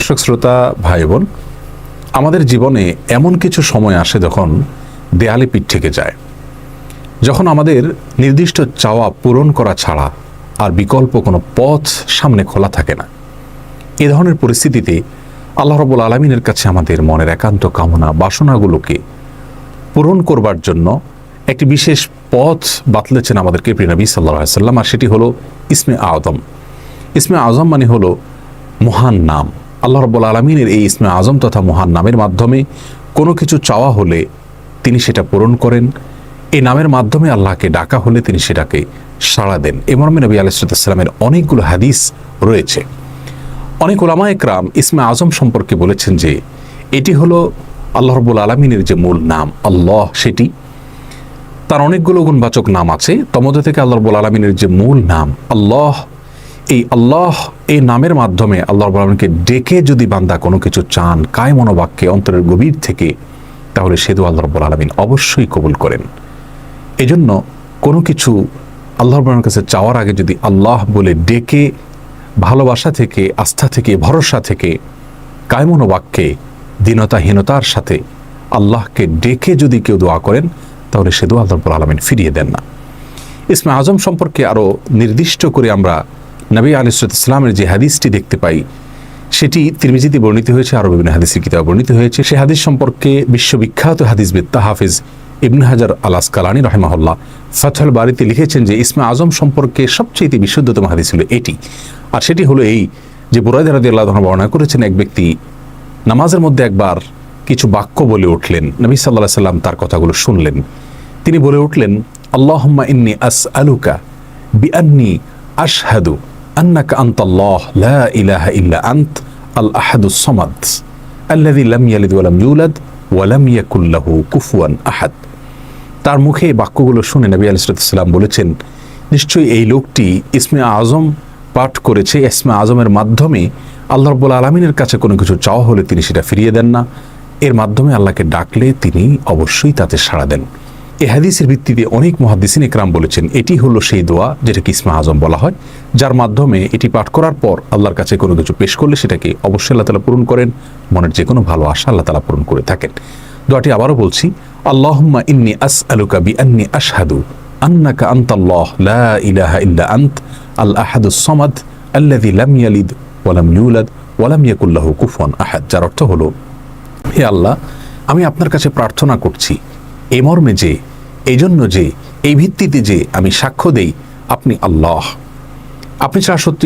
দর্শক শ্রোতা ভাই বোন, আমাদের জীবনে এমন কিছু সময় আসে যখন দেয়ালে পিঠ থেকে যায়, যখন আমাদের নির্দিষ্ট চাওয়া পূরণ করা ছাড়া আর বিকল্প কোনো পথ সামনে খোলা থাকে না। এ ধরনের পরিস্থিতিতে আল্লাহ রাব্বুল আলামিনের কাছে আমাদের মনের একান্ত কামনা বাসনাগুলোকে পূরণ করবার জন্য একটি বিশেষ পথ বাতলেছেন আমাদেরকে প্রিয় নবী সাল্লাল্লাহু আলাইহি ওয়াসাল্লাম, আর সেটি হলো ইসমে আযম। ইসমে আযম মানে হলো মহান নাম। আল্লাহ রাব্বুল আলামিনের এই ইসমে আযম তথা মহান নামের মাধ্যমে কোনো কিছু চাওয়া হলে তিনি সেটা পূরণ করেন। এই নামের মাধ্যমে আল্লাহকে ডাকা হলে তিনি সেটাকে সাড়া দেন। এ মর্মে নবী আলাইহিস সালামের অনেকগুলো হাদিস রয়েছে। অনেক উলামা একরাম ইসমে আযম সম্পর্কে বলেছেন যে এটি হলো আল্লাহ রাব্বুল আলামিনের যে মূল নাম আল্লাহ, সেটি তার অনেকগুলো গুণবাচক নাম আছে। তমধ্যে থেকে আল্লাহ রাব্বুল আলামিনের যে মূল নাম আল্লাহ, এই আল্লাহ এই নামের মাধ্যমে আল্লাহ রাব্বুল আলামিনকে ডেকে যদি বান্দা কোনো কিছু চান কায় মনোবাক্যে অন্তরের গভীর থেকে, তাহলে সে দোয়া আল্লাহ রাব্বুল আলামিন অবশ্যই কবুল করেন। এজন্য কোনো কিছু আল্লাহ রাব্বুল আলামিনের কাছে চাওয়ার আগে যদি আল্লাহ বলে ডেকে ভালোবাসা থেকে, আস্থা থেকে, ভরসা থেকে, কায় মনোবাক্যে দীনতাহীনতার সাথে আল্লাহকে ডেকে যদি কেউ দোয়া করেন, তাহলে সে দোয়া আল্লাহ রাব্বুল আলামিন ফিরিয়ে দেন না। ইসমে আযম সম্পর্কে আরও নির্দিষ্ট করে আমরা নবী আলাইহিস সালামের যে হাদিসটি দেখতে পাই, সেটি তিরমিজিতে বর্ণিত হয়েছে, আরও বিভিন্ন হাদিসের কিতাবে বর্ণিত হয়েছে। সে হাদিস সম্পর্কে বিশ্ববিখ্যাত হাদিসবিদ হাফিজ ইবনে হাজার আল আসকালানী রাহিমাহুল্লাহ ফাথুল বারীতে লিখেছেন যে ইসমে আযম সম্পর্কে সবচেয়ে বিশুদ্ধতম হাদিস হলো এটি। আর সেটি হলো এই যে বুরায়দা রাদিয়াল্লাহু আনহু বর্ণনা করেছেন, এক ব্যক্তি নামাজের মধ্যে একবার কিছু বাক্য বলে উঠলেন। নবী সাল্লাল্লাহু আলাইহি সাল্লাম তার কথাগুলো শুনলেন। তিনি বলে উঠলেন, আল্লাহুম্মা ইন্নী আসআলুকা বিআন্নী আশহাদু আন্নাকা আনতাল্লাহ লা ইলাহা ইল্লা আনত আল আহাদুস সামাদ আল্লাযী লাম ইয়ালিদ ওয়া লাম ইউলাদ ওয়া লাম ইয়াকুল লাহু কুফুয়ান আহাদ। তার মুখে এই বাক্যগুলো শুনে নবী আলাইহিস সালাম বলেছেন, নিশ্চয়ই এই লোকটি ইসমে আযম পাঠ করেছে। ইসমে আযমের মাধ্যমে আল্লাহ রাব্বুল আলামিনের কাছে কোনো কিছু চাওয়া হলে তিনি সেটা ফিরিয়ে দেন না। এর মাধ্যমে আল্লাহকে ডাকলে তিনি অবশ্যই তাতে সাড়া দেন। এই হাদিসের ভিত্তিতে অনেক মুহাদ্দিসিন ইকরাম বলেছেন এটি হলো সেই দোয়া যেটাকে ইসমে আযম বলা হয়, যার মাধ্যমে এটি পাঠ করার পর আল্লাহর কাছে কোনো কিছু পেশ করলে সেটাকে অবশ্যই আল্লাহ তাআলা পূরণ করেন। মনের যে কোনো ভালো আশা আল্লাহ তাআলা পূরণ করে থাকেন। দোয়াটি আবারও বলছি, আল্লাহুম্মা ইন্নী আসআলুকা বিআন্নী আশহাদু আন্নাকা আনতাল্লাহ লা ইলাহা ইল্লা আনত আল আহাদুস সামাদ আল্লাযী লাম ইয়ালিদ ওয়া লাম ইউলাদ ওয়া লাম ইয়াকুল লাহু কুফুয়ান আহাদ। যার অর্থ হলো, হে আল্লাহ, আমি আপনার কাছে প্রার্থনা করছি এই মর্মে যে, এই জন্য যে, এই ভিত্তিতে যে আমি সাক্ষ্য দেই আপনি আল্লাহ, আপনি ছাড়া সত্যি